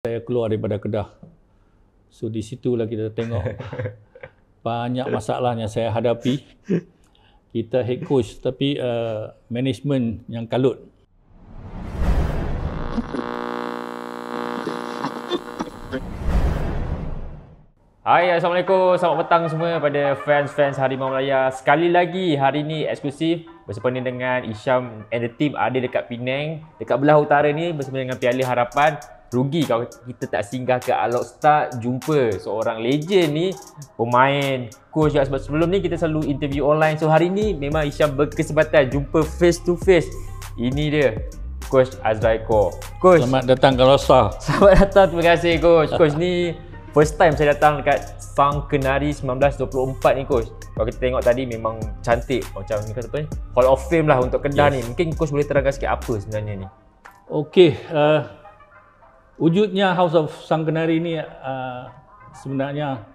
Saya keluar daripada Kedah. So di situlah kita tengok banyak masalah yang saya hadapi. Kita head coach tapi management yang kalut. Hai, Assalamualaikum. Selamat petang semua pada fans-fans Harimau Melaya. Sekali lagi hari ni eksklusif bersama dengan Isham and the team ada dekat Penang, dekat belah utara ni bersama dengan Piala Harapan. Rugi kalau kita tak singgah ke Alok Start jumpa seorang legend ni, pemain, coach juga, sebab sebelum ni kita selalu interview online. So hari ni memang Isham berkesempatan jumpa face to face. Ini dia, Coach Azraiko. Coach, Selamat datang ke Rosa. selamat datang, terima kasih Coach. Coach ni first time saya datang dekat Sang Kenari 1924 ni Coach. Kalau kita tengok tadi memang cantik, macam ni kata apa ni, Hall of Fame lah untuk Kedah ni. Mungkin Coach boleh terangkan sikit apa sebenarnya ni. Okey, wujudnya House of Sang Kenari ni sebenarnya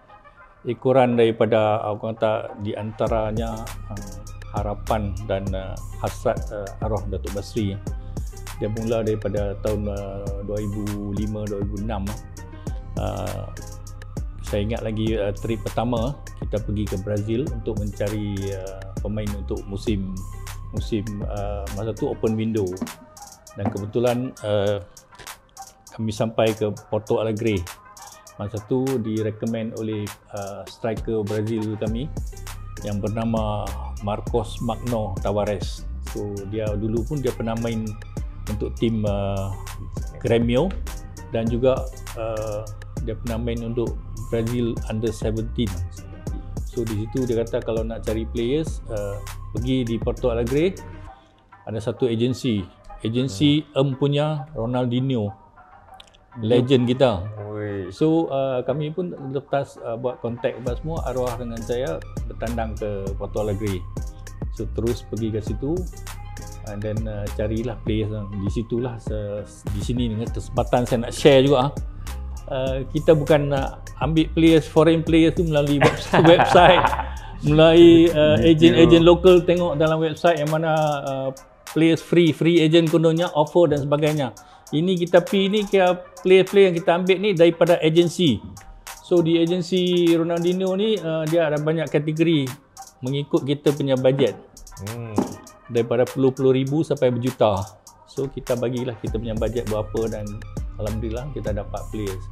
ekoran daripada aku kata di antaranya harapan dan hasrat arwah Datuk Basri. Dia mula daripada tahun 2005-2006. Saya ingat lagi trip pertama kita pergi ke Brazil untuk mencari pemain untuk musim masa tu open window, dan kebetulan kami sampai ke Porto Alegre. Masa tu direkomend oleh striker Brazil kami yang bernama Marcos Magno Tavares. So dia dulu pun dia pernah main untuk tim Grêmio dan juga dia pernah main untuk Brazil Under 17. So di situ dia kata kalau nak cari players pergi di Porto Alegre, ada satu agensi punya Ronaldinho, legend kita. So kami pun lepas buat kontak apa semua, arwah dengan saya bertandang ke Porto Alegre. So terus pergi ke situ dan carilah players. Di situlah di sini dengan kesempatan saya nak share juga. Kita bukan nak ambil players, foreign players tu melalui website, melalui agent lokal, tengok dalam website yang mana players free agent kononnya offer dan sebagainya. Ini kita pergi ni kira player-player yang kita ambil ni daripada agensi. So di agensi Ronaldinho ni dia ada banyak kategori mengikut kita punya budget. Daripada puluh ribu sampai berjuta. So kita bagilah kita punya budget berapa dan alhamdulillah kita dapat players.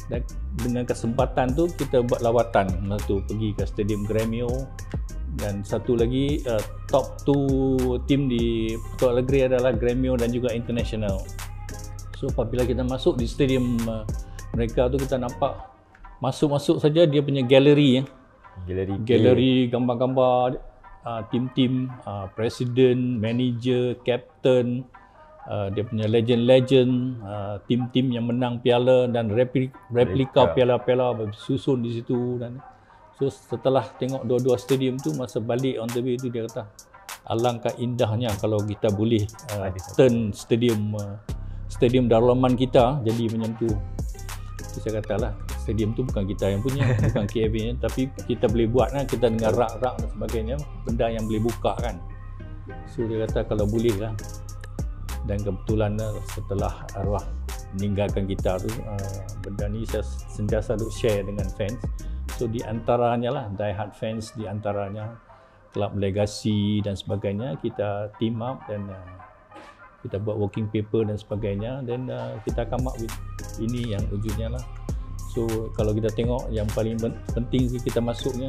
Dan dengan kesempatan tu kita buat lawatan. Masa tu pergi ke Stadium Grêmio, dan satu lagi top 2 tim di Porto Alegre adalah Grêmio dan juga International. So apabila kita masuk di stadium mereka tu, kita nampak masuk saja dia punya galeri gambar-gambar tim-tim, presiden, manager, captain, dia punya legend, tim-tim yang menang piala dan replika piala-piala bersusun di situ. Dan so setelah tengok dua-dua stadium tu, masa balik on the way tu dia kata alangkah indahnya kalau kita boleh turn stadium Darul Aman kita jadi macam tu. Saya katalah stadium tu bukan kita yang punya, bukan KFA nya, tapi kita boleh buat kan, kita dengan rak-rak dan sebagainya, benda yang boleh buka kan. So dia kata kalau boleh lah. Dan kebetulan setelah arwah meninggalkan kita tu, benda ni saya sentiasa duk share dengan fans. So di antaranya lah die hard fans, di antaranya Kelab Legasi dan sebagainya, kita team up dan kita buat working paper dan sebagainya, dan kita come up with ini yang wujudnya lah. So kalau kita tengok yang paling penting kita masuknya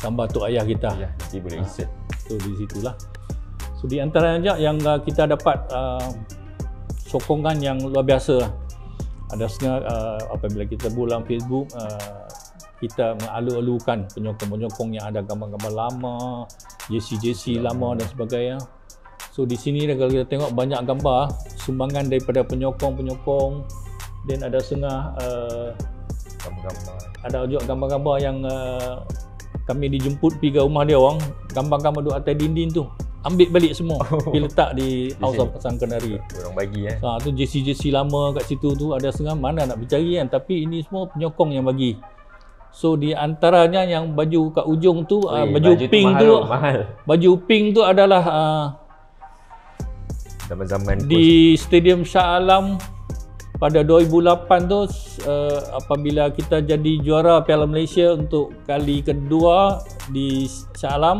gambar tok ayah kita. Ya, nanti boleh insert. So di situlah. So di antaranya yang kita dapat sokongan yang luar biasa. Ada setengah apabila kita bulan Facebook, kita mengalu-alukan penyokong-penyokong yang ada gambar-gambar lama, jersey lama dan sebagainya. So di sini kalau kita tengok banyak gambar sumbangan daripada penyokong-penyokong, dan ada setengah gambar-gambar. Ada juga gambar-gambar yang kami dijemput pergi ke rumah dia orang, gambar-gambar duduk atas dinding tu. Ambil balik semua, dia letak di House of Sang Kenari. Orang bagi tu jersey lama kat situ tu, ada setengah mana nak bercari kan, tapi ini semua penyokong yang bagi. So di antaranya yang baju kat ujung tu, baju pink tu, baju pink tu adalah zaman-zaman di Stadium Shah Alam pada 2008 tu apabila kita jadi juara Piala Malaysia untuk kali kedua di Shah Alam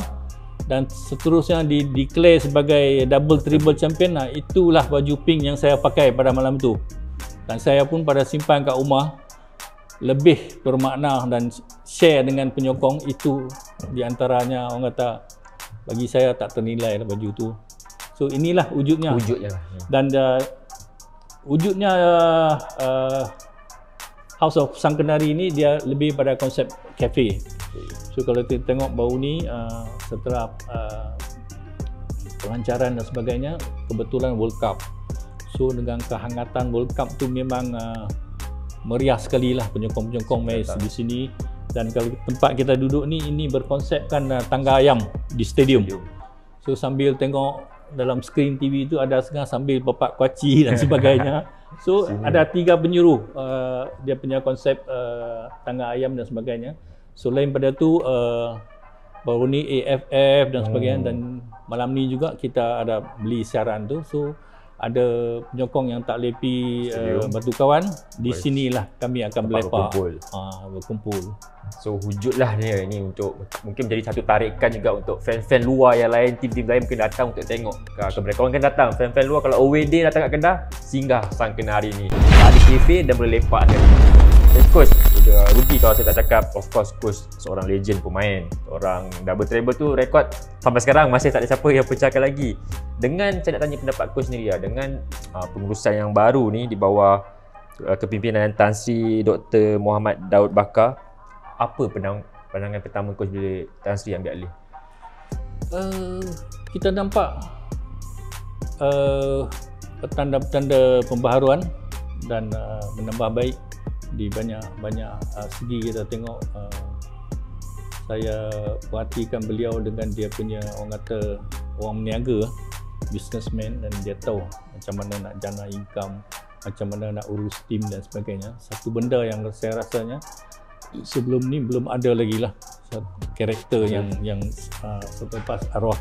dan seterusnya declare sebagai double triple champion, itulah baju pink yang saya pakai pada malam tu. Dan saya pun pada simpan kat rumah, lebih bermakna dan share dengan penyokong. Itu di antaranya orang kata bagi saya tak ternilai lah baju tu. So inilah wujudnya. Dan wujudnya House of Sang Kenari ni dia lebih pada konsep cafe. So kalau kita tengok baru ni setelah pelancaran dan sebagainya, kebetulan World Cup. So dengan kehangatan World Cup tu memang meriah sekali lah penyokong-penyokong match di sini. Dan kalau tempat kita duduk ni, ini berkonsepkan tangga ayam di stadium. So sambil tengok dalam skrin TV tu ada setengah sambil papak kuaci dan sebagainya. So ada 3 penjuru dia punya konsep tangga ayam dan sebagainya. So lain pada tu baru ni AFF dan sebagainya. Dan malam ni juga kita ada beli siaran tu. So ada penyokong yang tak boleh pergi Batu Kawan, di sinilah kami akan berlepak, berkumpul. So wujudlah dia ni untuk mungkin menjadi satu tarikan juga untuk fan-fan luar yang lain, tim-tim lain mungkin datang untuk tengok ke mereka. Orang kan datang, fan-fan luar kalau away day datang kat Kedah, singgah Sang Kenari ni. Ada cafe dan boleh lepak kan. Coach, rugi kalau saya tak cakap, of course coach seorang legend pemain, orang double treble tu rekod sampai sekarang masih tak ada siapa yang pecahkan lagi. Dengan saya nak tanya pendapat coach sendiri dengan pengurusan yang baru ni di bawah kepimpinan Tan Sri Dr. Muhammad Daud Bakar, apa pandangan pertama coach bila Tan Sri ambil alih? Kita nampak petanda-petanda pembaharuan dan menambah baik di banyak segi. Kita tengok saya perhatikan beliau dengan dia punya orang kata orang meniaga, businessman, dan dia tahu macam mana nak jana income, macam mana nak urus tim dan sebagainya. Satu benda yang saya rasanya sebelum ni belum ada lagi lah karakter yang selepas arwah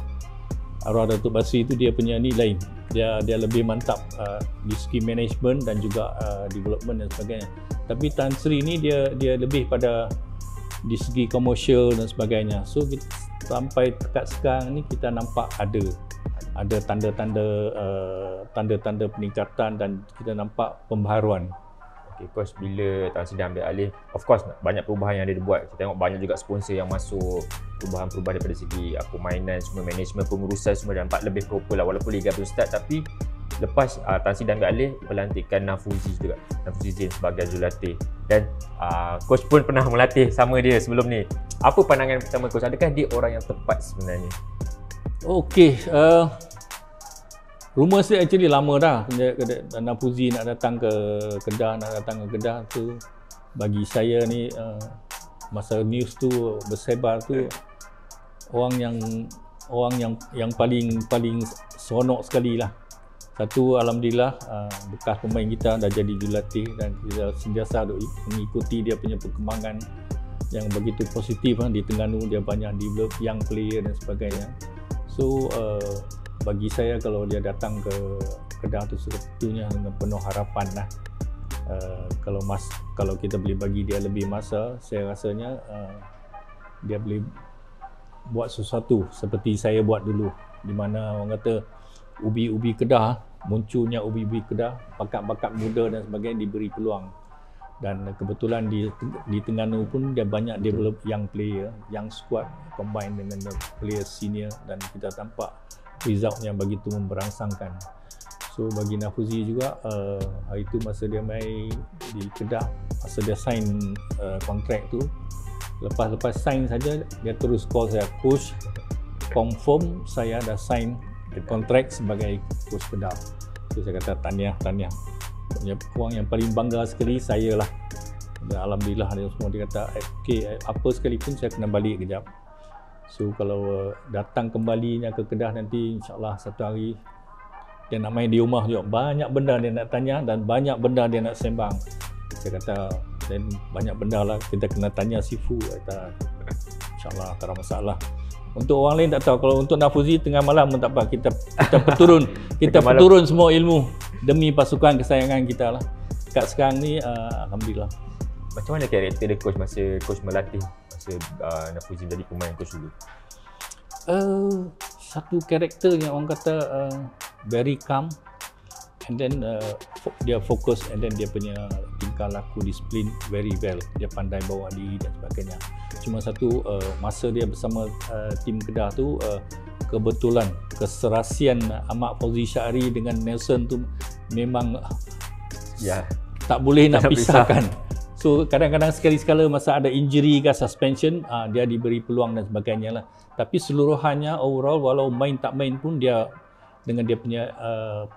Datuk Basri itu, dia punya ni lain. Dia lebih mantap di segi management dan juga development dan sebagainya. Tapi Tan Sri ni dia lebih pada di segi komersial dan sebagainya. So kita, sampai dekat sekarang ni kita nampak ada tanda-tanda peningkatan dan kita nampak pembaharuan. Okay, coach, bila Tan Sri dah ambil alih, of course banyak perubahan yang dia buat. Kita tengok banyak juga sponsor yang masuk, perubahan-perubahan daripada segi permainan, semua management, pengurusan semua nampak lebih proper lah. Walaupun Liga belum start, tapi lepas Tan Sri dah ambil alih, pelantikan Nafuzi juga, Nafuzi Zain sebagai jurulatih. Dan coach pun pernah melatih sama dia sebelum ni. Apa pandangan pertama coach? Adakah dia orang yang tepat sebenarnya? Okey, rumor saya actually lama dah. Nafuzi nak datang ke Kedah, tu bagi saya ni masa news tu bersebar tu, orang yang paling seronok sekali lah. Satu, alhamdulillah bekas pemain kita dah jadi jurulatih dan kita sentiasa mengikuti dia punya perkembangan yang begitu positif di Terengganu. Dia banyak develop young player dan sebagainya. So bagi saya kalau dia datang ke Kedah tu sepatutnya dengan penuh harapan lah. Kalau kita boleh bagi dia lebih masa, saya rasanya dia boleh buat sesuatu seperti saya buat dulu, di mana orang kata ubi-ubi Kedah, munculnya ubi-ubi Kedah, bakat-bakat muda dan sebagainya diberi peluang. Dan kebetulan di Terengganu pun dia banyak develop young player, young squad combine dengan player senior, dan kita tampak result yang begitu memberangsangkan. So bagi Nafuzi juga hari tu masa dia main di Kedah, masa dia sign kontrak tu, lepas sign saja dia terus call saya, coach, confirm saya dah sign kontrak sebagai coach Kedah. So saya kata tahniah. Orang yang paling bangga sekali saya lah. Dan alhamdulillah dia semua, dia kata okay, apa sekalipun saya kena balik kejap. So kalau datang kembalinya ke Kedah nanti, insyaAllah satu hari dia nak main di rumah juga, banyak benda dia nak tanya dan banyak benda dia nak sembang. Saya kata, dan banyak benda lah kita kena tanya Sifu. Kata insyaAllah tak ada masalah. Untuk orang lain tak tahu, kalau untuk Nafuzi tengah malam pun tak apa, kita peturun kita peturun semua ilmu demi pasukan kesayangan kita lah. Kat sekarang ni alhamdulillah. Macam mana karakter dia coach masa coach melatih, masa Nafuzi jadi pemain coach dulu? Satu karakter yang orang kata very calm, and then dia fokus, and then dia punya tingkah laku disiplin very well. Dia pandai bawa diri dan sebagainya. Cuma satu masa dia bersama tim Kedah tu kebetulan keserasian Ahmad Fauzi Syahri dengan Nelson tu memang tak boleh nak pisahkan. So kadang-kadang sekali-sekala masa ada injury ke suspension, dia diberi peluang dan sebagainya lah. Tapi seluruhannya overall, walau main tak main pun dia dengan dia punya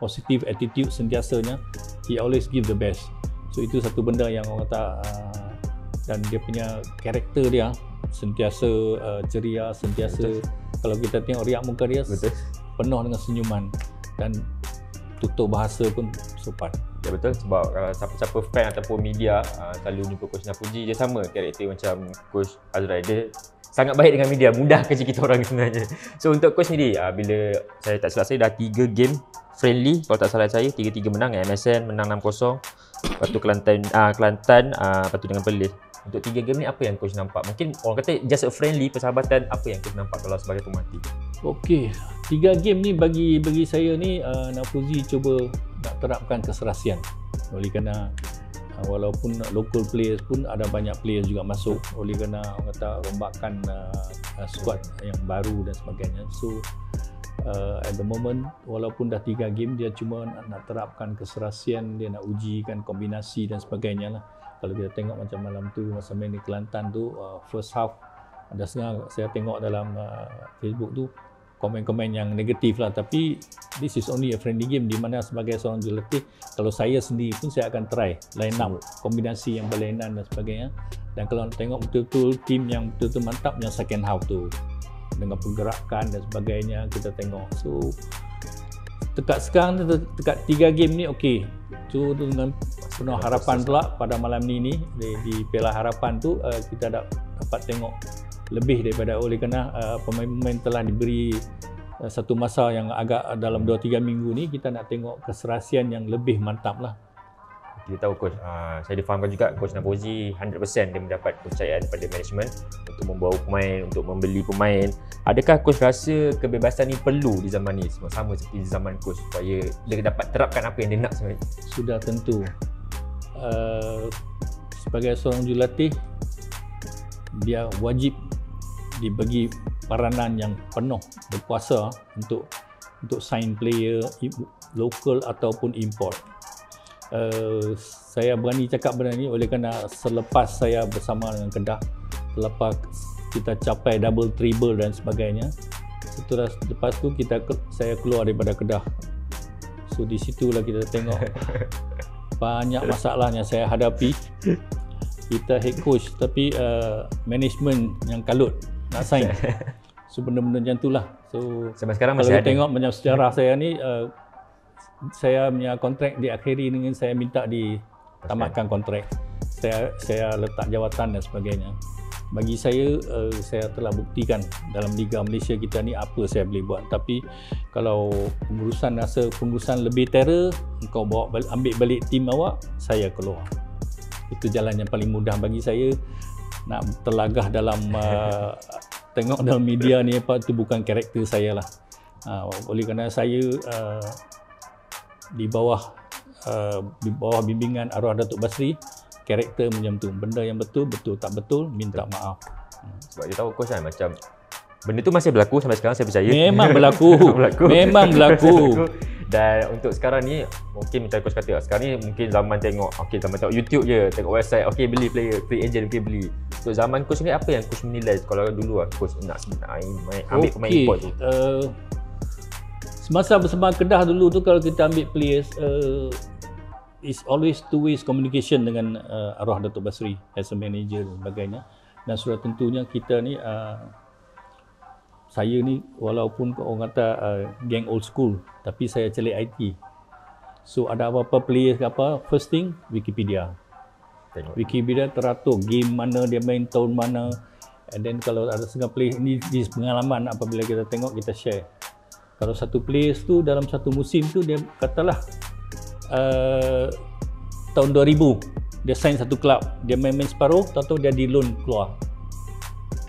positive attitude sentiasanya, he always give the best. So itu satu benda yang orang kata, dan dia punya karakter dia sentiasa ceria, sentiasa kalau kita tengok riak muka dia penuh dengan senyuman dan tutur bahasa pun sopan. Ya betul, sebab siapa-siapa fan ataupun media selalu jumpa Coach Nafuzi, dia sama karakter macam Coach Azrai. Dia sangat baik dengan media, mudah kerja kita orang sebenarnya. So untuk Coach sendiri, bila saya tak silap saya dah 3 game friendly, kalau tak salah saya 3-3 menang. MSN menang 6-0, lepas tu Kelantan lepas tu dengan Perlis. Untuk 3 game ni apa yang Coach nampak? Mungkin orang kata just a friendly, persahabatan, apa yang Coach nampak kalau sebagai pemerhati? Okey, 3 game ni bagi saya ni Nafuzi cuba nak terapkan keserasian. Oleh kerana walaupun local players pun ada banyak players juga masuk, oleh kerana orang kata rombakan squad yang baru dan sebagainya. So at the moment walaupun dah 3 game, dia cuma nak terapkan keserasian, dia nak ujikan kombinasi dan sebagainya lah. Kalau kita tengok macam malam tu masa main di Kelantan tu, first half ada setengah saya tengok dalam Facebook tu komen-komen yang negatif lah, tapi this is only a friendly game di mana sebagai seorang jurulatih, kalau saya sendiri pun saya akan try line up kombinasi yang berlainan dan sebagainya. Dan kalau nak tengok betul-betul tim yang betul-betul mantap yang second half tu dengan pergerakan dan sebagainya kita tengok. So dekat sekarang, dekat 3 game ni okey. So dengan penuh harapan pula pada malam ni di Piala Harapan tu kita dapat tengok lebih daripada, oleh kerana pemain-pemain telah diberi satu masa yang agak dalam 2-3 minggu ni kita nak tengok keserasian yang lebih mantap lah. Kita tahu Coach, saya difahamkan juga Coach Nafuzi 100% dia mendapat kepercayaan daripada management untuk membawa pemain, untuk membeli pemain. Adakah Coach rasa kebebasan ni perlu di zaman ni, sama seperti di zaman Coach, supaya dia dapat terapkan apa yang dia nak sebenarnya? Sudah tentu. Sebagai seorang jurulatih, dia wajib dibagi peranan yang penuh berkuasa untuk sign player lokal ataupun import. Saya berani cakap benda ni oleh kerana selepas saya bersama dengan Kedah, selepas kita capai double treble dan sebagainya, setelah lepas tu saya keluar daripada Kedah. So di situlah kita tengok banyak masalah yang saya hadapi. Kita head coach tapi management yang kalut nak sign. So benda-benda macam itulah. So sampai sekarang masih kalau tengok macam sejarah saya ni, saya punya kontrak diakhiri dengan saya minta ditamatkan kontrak. Saya letak jawatan dan sebagainya. Bagi saya telah buktikan dalam Liga Malaysia kita ni apa saya boleh buat. Tapi kalau pengurusan lebih terror, engkau ambil balik tim awak, saya keluar. Itu jalan yang paling mudah bagi saya. Nak terlagah dalam tengok dalam media ni apa, itu bukan karakter saya lah. Oleh kerana saya di bawah bimbingan arwah Datuk Basri, karakter macam tu. Benda yang betul tak betul, minta maaf. Sebab dia tahu Coach kan, macam benda tu masih berlaku sampai sekarang, saya percaya. Memang berlaku. Memang berlaku. Dan untuk sekarang ni, mungkin macam Coach kata, sekarang ni mungkin zaman tengok YouTube je, tengok website, okey beli player, free agent, okey beli. Untuk zaman Coach ni, apa yang Coach menilai kalau dulu Coach nak ambil pemain import tu? Semasa bersama Kedah dulu tu, kalau kita ambil players, is always two ways communication dengan arwah Datuk Basri as a manager dan sebagainya. Dan sudah tentunya kita ni, saya ni walaupun orang kata geng old school, tapi saya celik IT. So ada apa-apa players ke apa, first thing Wikipedia. Wikipedia teratur game mana dia main, tahun mana. And then kalau ada setengah player ini pengalaman, apabila kita tengok kita share. Kalau satu players tu dalam satu musim tu dia katalah tahun 2000 dia sign satu klub, dia main separuh, tahu dia di loan keluar.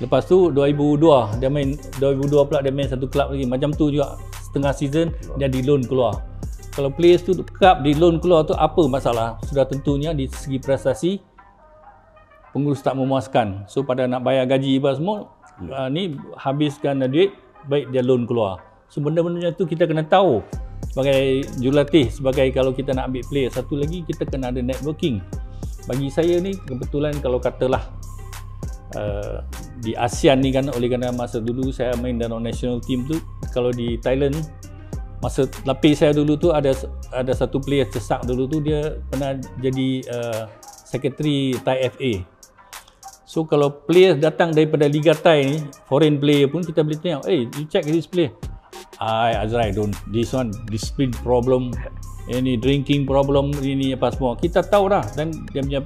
Lepas tu 2002 dia main, 2002 pula dia main satu klub lagi, macam tu juga setengah season dia di loan keluar. Kalau players tu cup di loan keluar tu apa masalah? Sudah tentunya di segi prestasi pengurus tak memuaskan. So pada nak bayar gaji apa semua, ni habiskan duit, baik dia loan keluar. So benda-benda tu kita kena tahu sebagai jurulatih, sebagai kalau kita nak ambil player. Satu lagi kita kena ada networking. Bagi saya ni kebetulan kalau katalah di ASEAN ni kan, oleh kerana masa dulu saya main dalam national team tu, kalau di Thailand masa lapis saya dulu tu ada satu player cesak dulu tu, dia pernah jadi secretary Thai FA. So kalau player datang daripada Liga Thai ni, foreign player pun kita boleh tengok, hey, you check this player. Azrai, don't, this one discipline problem, ini drinking problem, ini apa semua. Kita tahu dah, dan dia punya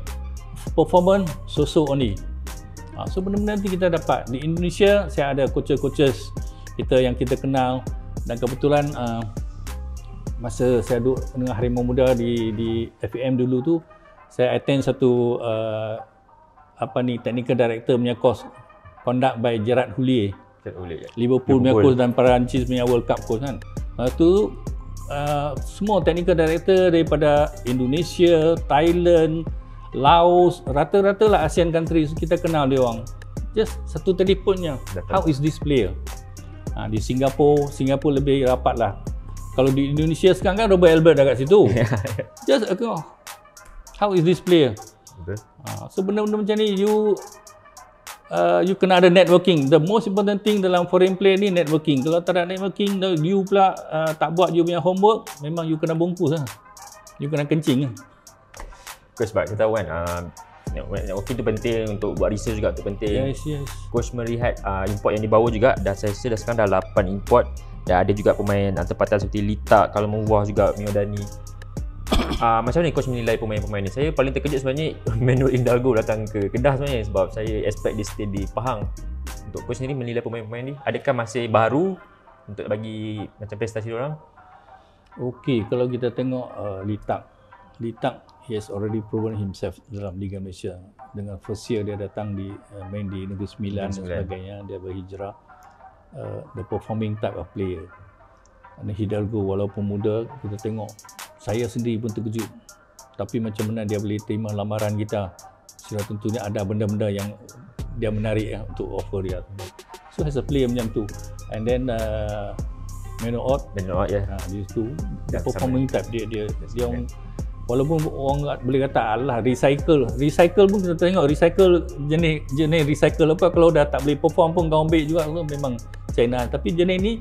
performance so-so only. So benda-benda nanti kita dapat. Di Indonesia saya ada coaches kita yang kita kenal, dan kebetulan masa saya duduk dengan Harimau Muda di FAM dulu tu, saya attend satu technical director punya course conduct by Gerard Houllier. Liverpool punya coach dan Perancis punya World Cup coach kan. Lepas tu semua technical director daripada Indonesia, Thailand, Laos, rata-rata lah ASEAN countries kita kenal dia orang. Just satu telefonnya, how is this player? Di Singapura lebih rapat lah. Kalau di Indonesia sekarang kan Robert Albert dah kat situ. Just how is this player? So benda-benda macam ni you kena ada networking. The most important thing dalam foreign player ni networking. Kalau tak ada networking, you pula tak buat you punya homework, memang you kena bungkus lah. You kena kencing lah. Coach, sebab kita tahu kan networking tu penting, untuk buat research juga tu penting. Yes. Coach melihat import yang dibawa juga, dah saya rasa dah sekarang dah 8 import, dan ada juga pemain tempatan seperti Lita, kalau Mewah juga, Mio Dani. Macam mana coach menilai pemain-pemain ni? Saya paling terkejut sebenarnya Manuel Hidalgo datang ke Kedah sebenarnya, sebab saya expect dia stay di Pahang. Untuk coach sendiri menilai pemain-pemain ni, adakah masih baru untuk bagi macam prestasi diorang? Okey, kalau kita tengok Litak, he has already proven himself dalam Liga Malaysia. Dengan first year dia datang main di Negeri Sembilan dan sebagainya, dia berhijrah, the performing type of player. Dan Hidalgo walaupun muda, kita tengok, saya sendiri pun terkejut. Tapi macam mana dia boleh terima lamaran kita? Sudah tentunya ada benda-benda yang dia menarik untuk offer dia. So as a player macam tu. And then Manuel ya. Dia tu dia performing type, dia orang, walaupun orang boleh kata alah recycle pun kita tengok, jenis recycle apa, kalau dah tak boleh perform pun kau ambil juga, memang China. Tapi jenis ni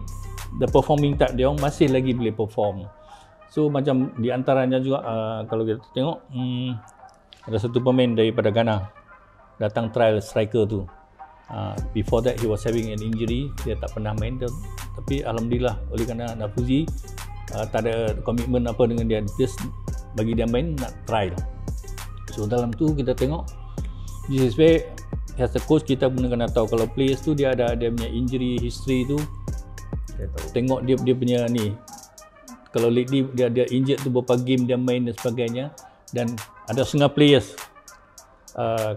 the performing type, dia orang masih lagi boleh perform. So macam di antaranya juga kalau kita tengok ada satu pemain daripada Ghana datang trial striker tu. Before that he was having an injury, dia tak pernah main, tapi alhamdulillah oleh kerana Nafuzi tak ada komitmen apa dengan dia, just bagi dia main, nak trial. So dalam tu kita tengok, this is where as a coach kita pun kena tahu kalau players tu dia punya injury history tu, tengok dia punya ni. Kalau lately dia injured tu beberapa game dia main dan sebagainya, dan ada setengah players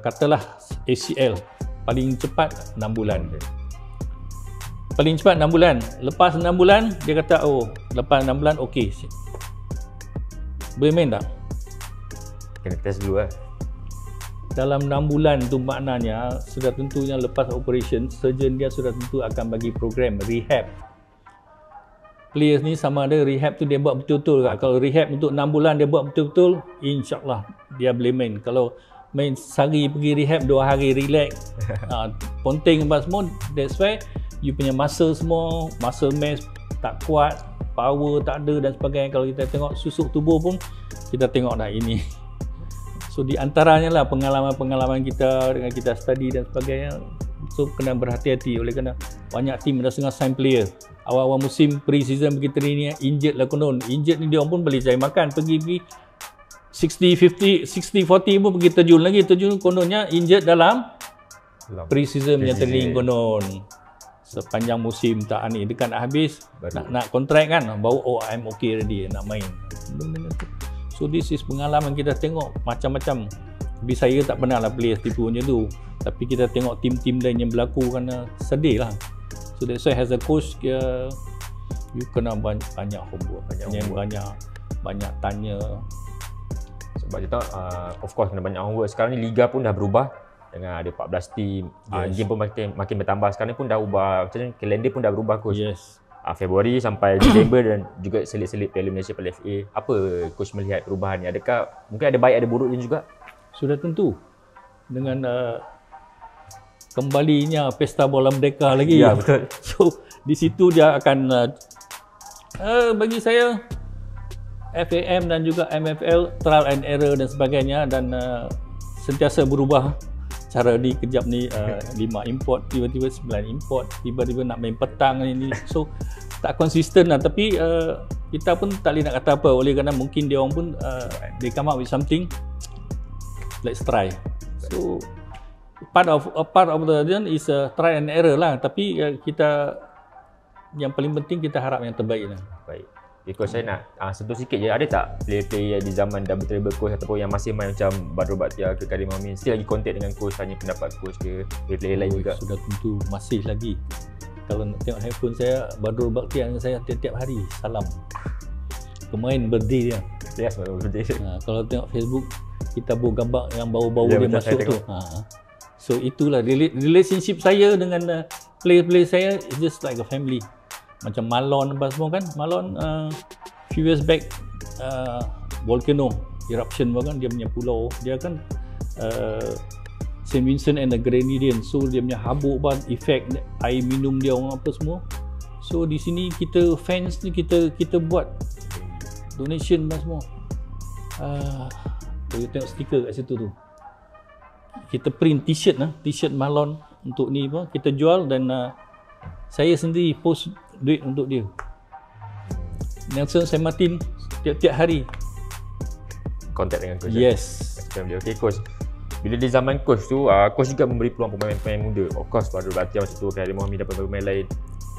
katalah ACL paling cepat 6 bulan. Paling cepat 6 bulan. Lepas 6 bulan dia kata lepas 6 bulan okey. Boleh main tak? Kena test dulu lah. Dalam 6 bulan tu maknanya sudah tentunya lepas operation, surgeon dia sudah tentu akan bagi program rehab. Players ni sama ada rehab tu dia buat betul-betul tak? Kalau rehab untuk 6 bulan dia buat betul-betul, insyaAllah dia boleh main. Kalau main sehari pergi rehab, 2 hari relax, ponteng apa semua, that's why you punya muscle semua, muscle mass tak kuat, power tak ada dan sebagainya. Kalau kita tengok susuk tubuh pun kita tengok dah ini. So di antaranya lah pengalaman-pengalaman kita dengan kita study dan sebagainya. So kena berhati-hati, oleh kerana banyak tim dah setengah sign player. Awal-awal musim pre-season begitu ni injured lah konon. Injured ni dia orang pun boleh cari makan, pergi 60-40 pun pergi terjun lagi. Terjun kononnya injured dalam pre-season punya training konon. Sepanjang musim tak ni, dekat nak habis, nak kontrak kan, baru I'm okay ready nak main. So this is pengalaman kita tengok macam-macam. Tapi saya tak pernah lah players tipu macam tu. Tapi kita tengok tim-tim lain yang berlaku kerana sedih lah. So that's why as a coach, you kena banyak homework, banyak tanya. Sebab kita of course kena banyak homework. Sekarang ni liga pun dah berubah dengan ada 14 tim. Game pun makin bertambah. Sekarang ni pun dah ubah, macam kalender pun dah berubah coach. Yes. Februari sampai Disember dan juga selit-selit Piala Malaysia, Piala FA. Apa coach melihat perubahan ni? Adakah mungkin ada baik ada buruknya juga? Sudah tentu. Dengan kembalinya Pesta Bola Merdeka lagi. Ya, betul. So di situ dia akan bagi saya FAM dan juga MFL trial and error dan sebagainya, dan sentiasa berubah cara ni. Kejap ni 5 import, tiba-tiba 9 import, tiba-tiba nak main petang ni. So tak konsisten lah. Tapi kita pun tak boleh nak kata apa, oleh kerana mungkin dia orang pun they come up with something, let's try. So part of the is try and error lah. Tapi kita yang paling penting kita harap yang terbaik lah. Baik. Coach, saya nak sentuh sikit je, ada tak player-player di zaman double treble coach ataupun yang masih main macam Badrul Bhatiar ke Karim Amin still lagi contact dengan coach, tanya pendapat coach ke player-player lain juga? Sudah tentu masih lagi. Kalau nak tengok handphone saya, Badrul Bhatiar dengan saya tiap-tiap hari salam. Kemarin birthday dia. Yes, birthday. Kalau tengok Facebook, kita buat gambar yang bau-bau dia masuk tu. So itulah relationship saya dengan player-player saya is just like a family. Macam Marlon apa semua kan. Marlon few years back volcano eruption kan, dia punya pulau, dia kan St. Vincent and the Grenadines. So dia punya habuk ban efek air minum dia orang apa semua. So di sini kita fans ni kita buat donation dan semua. Boleh tengok stiker kat situ tu. Kita print t-shirt Marlon untuk ni apa, kita jual, dan saya sendiri post duit untuk dia. Nelson Saint Martin tiap-tiap hari contact dengan coach. Yes. Okay coach, bila di zaman coach tu, coach juga memberi peluang pemain-pemain muda. Of course Badrul Bhatiar masa tu, Karim Mohamed dan pemain lain.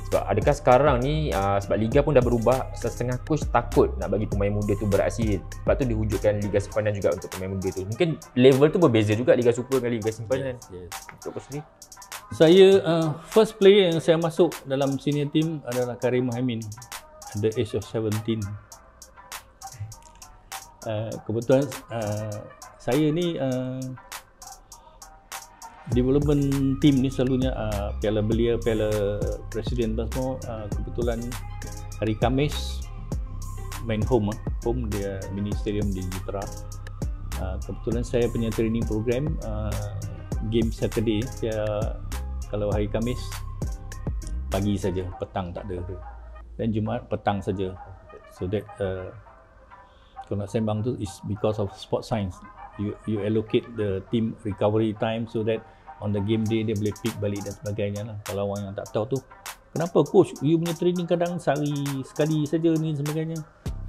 Sebab adakah sekarang ni sebab liga pun dah berubah, setengah coach takut nak bagi pemain muda tu beraksi. Sebab tu diwujudkan Liga Simpanan juga untuk pemain muda tu. Mungkin level tu berbeza juga Liga Super dengan Liga Simpanan. Yes. Untuk coach ni, saya first player yang saya masuk dalam senior team adalah Karim Mohamed at the age of 17. Kebetulan saya ni development team ni selalunya Piala Belia, Piala Presiden dan semua. Kebetulan hari Khamis main home dia mini stadium di Jitra. Kebetulan saya punya training program game Saturday, kalau hari Khamis pagi saja, petang tak ada, dan Jumaat petang saja. So that kalau nak sembang tu is because of sport science. You allocate the team recovery time so that on the game day dia boleh pick balik dan sebagainya lah. Kalau orang yang tak tahu tu, kenapa coach you punya training kadang sehari sekali saja ni sebagainya,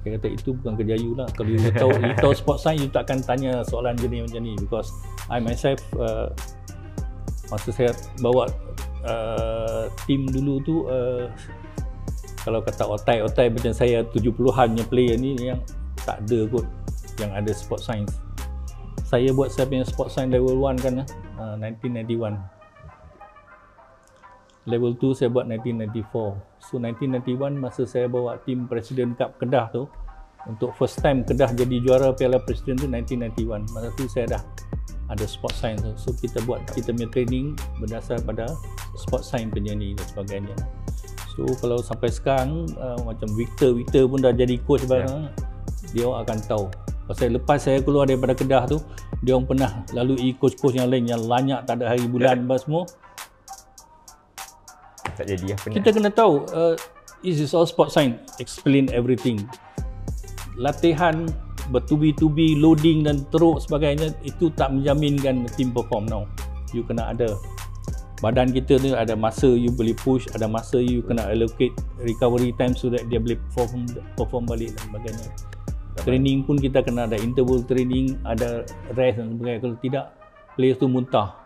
saya kata itu bukan kerja you lah. Kalau you tahu sport science, you takkan tanya soalan jenis macam ni. Because I myself masa saya bawa tim dulu tu, kalau kata otai macam saya 70-an player ni yang tak ada kot yang ada sport science. Saya buat saya punya sport science level 1 kan 1991. Level 2 saya buat 1994. So 1991 masa saya bawa tim Presiden Cup Kedah tu, untuk first time Kedah jadi juara Piala Presiden tu 1991. Masa tu saya dah ada sport science. So kita buat kita punya training berdasar pada sport science penyanyi dan sebagainya. So kalau sampai sekarang macam Victor pun dah jadi coach barang, dia orang akan tahu. Pasal lepas saya keluar daripada Kedah tu, dia orang pernah lalui coach-coach yang lain yang lanyak tak ada hari bulan semua. Tak jadi apa. Kita kena tahu this is all sport science, explain everything. Latihan bertubi-tubi, loading dan teruk sebagainya, itu tak menjaminkan team perform now. You kena ada badan kita ni, ada masa you boleh push, ada masa you kena allocate recovery time so that dia boleh perform balik dan sebagainya. Training pun kita kena ada interval training, ada rest dan sebagainya. Kalau tidak, players tu muntah.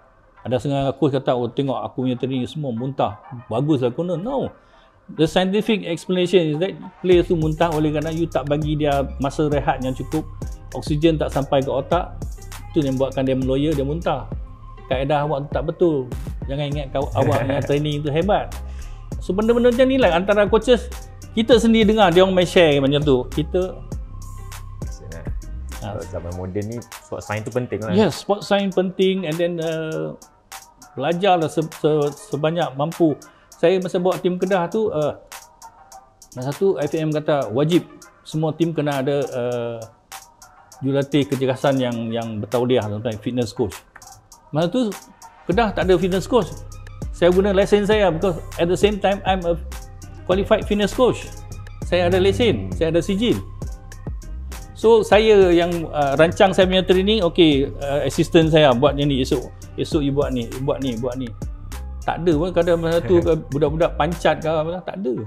Ada setengah coach kata, oh tengok aku punya training semua muntah, baguslah kena. No, the scientific explanation is that players tu muntah oleh kerana you tak bagi dia masa rehat yang cukup, oksigen tak sampai ke otak, itu yang buatkan dia meloya, dia muntah. Kaedah awak tu tak betul. Jangan ingat awak yang training tu hebat. So benda-benda macam ni lah antara coaches, kita sendiri dengar dia orang main share macam tu. Kita zaman moden ni sport science tu penting lah. Yes, sport science penting, and then belajarlah sebanyak mampu. Saya masa bawa tim Kedah tu, masa tu FAM kata wajib semua tim kena ada jurulatih kecergasan yang bertauliah, tentang fitness coach. Masa tu Kedah tak ada fitness coach. Saya guna lesen saya because at the same time I'm a qualified fitness coach. Saya ada lesen, saya ada sijil. So saya yang rancang saya punya training, okey, assistant saya buat yang ni, esok you buat ni, buat ni. Tak ada pun kadang masa tu budak-budak pancat ke apa, tak ada.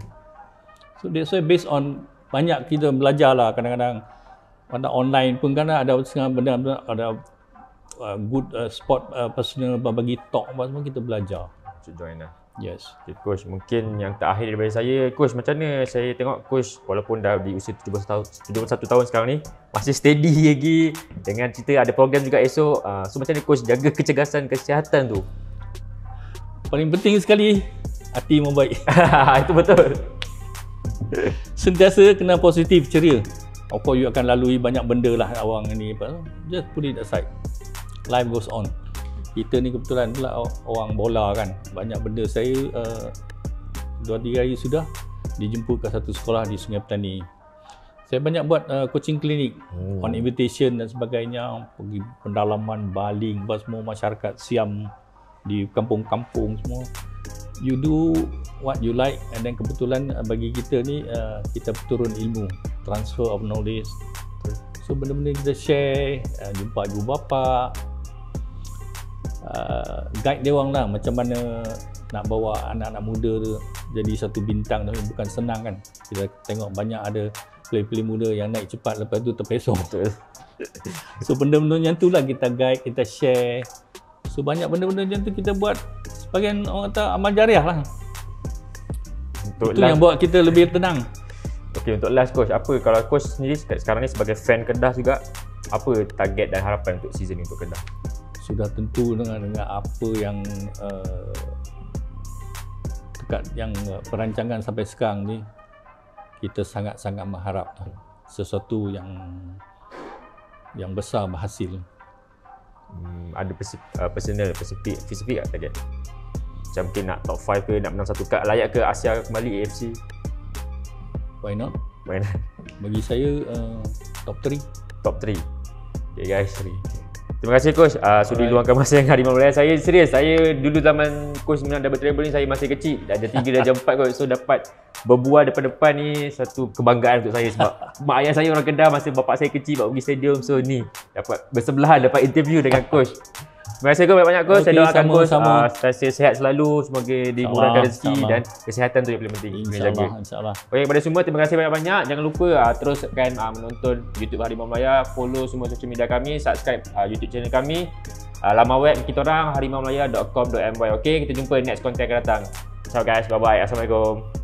So that's why based on banyak kita belajar lah, kadang-kadang pada online pun kan ada setengah benda, ada good sport personal bagi talk apa semua, kita belajar. Join lah. Yes. Okay, Coach, mungkin yang terakhir daripada saya, Coach, macam mana saya tengok Coach walaupun dah di usia 71 tahun sekarang ni, masih steady lagi dengan cerita ada program juga esok. So macam mana Coach jaga kecergasan kesihatan tu? Paling penting sekali, hati mau baik. Itu betul. Sentiasa kena positif, ceria. Of course you akan lalui banyak benda lah awang ni, just put it aside. Life goes on. Kita ni kebetulan pula orang bola kan, banyak benda. Saya 2-3 hari sudah dijemput ke satu sekolah di Sungai Petani. Saya banyak buat coaching klinik on invitation dan sebagainya, pergi pendalaman, baling, buat semua masyarakat Siam di kampung-kampung semua. You do what you like, and then kebetulan bagi kita ni kita turun ilmu, transfer of knowledge. So benda-benda kita share, jumpa ibu bapa, guide dia orang lah macam mana nak bawa anak-anak muda tu jadi satu bintang tu, bukan senang kan. Kita tengok banyak ada player-player muda yang naik cepat lepas tu terpesong. So benda-benda macam tu lah kita guide, kita share. So banyak benda-benda macam tu kita buat sebagian orang kata amal jariah lah. Itu yang buat kita lebih tenang. Okay, untuk last Coach, apa kalau Coach sendiri sekarang ni sebagai fan Kedah juga, apa target dan harapan untuk season ni untuk Kedah? Sudah tentu dengan apa yang dekat yang perancangan sampai sekarang ni, kita sangat-sangat mengharap sesuatu yang besar berhasil. Ada personal spesifik tak target? Macam mungkin nak top 5 ke, nak menang satu kad, layak ke Asia kembali AFC? Why not? Why not? Bagi saya top 3. Top 3. Okay guys, terima kasih Coach sudi luangkan masa yang Harimau Malaya. Saya serius, saya dulu zaman Coach menang double treble ni saya masih kecil. Dah ada 3 darjah 4 kot. So dapat berbual depan-depan ni satu kebanggaan untuk saya sebab mak ayah saya orang Kedah masa bapak saya kecil bawa pergi stadium. So ni dapat bersebelahan, dapat interview dengan Coach. Terima kasih Coach banyak-banyak Coach. Saya doakan Coach sentiasa sihat selalu, semoga dimurahkan rezeki dan kesihatan tu yang paling penting. InsyaAllah. Okey, kepada semua terima kasih banyak-banyak. Jangan lupa teruskan menonton YouTube Harimau Malaya, follow semua social media kami, subscribe YouTube channel kami, laman web kita orang harimaumalaya.com.my. Okey, kita jumpa next content akan datang. Ciao guys, bye bye. Assalamualaikum.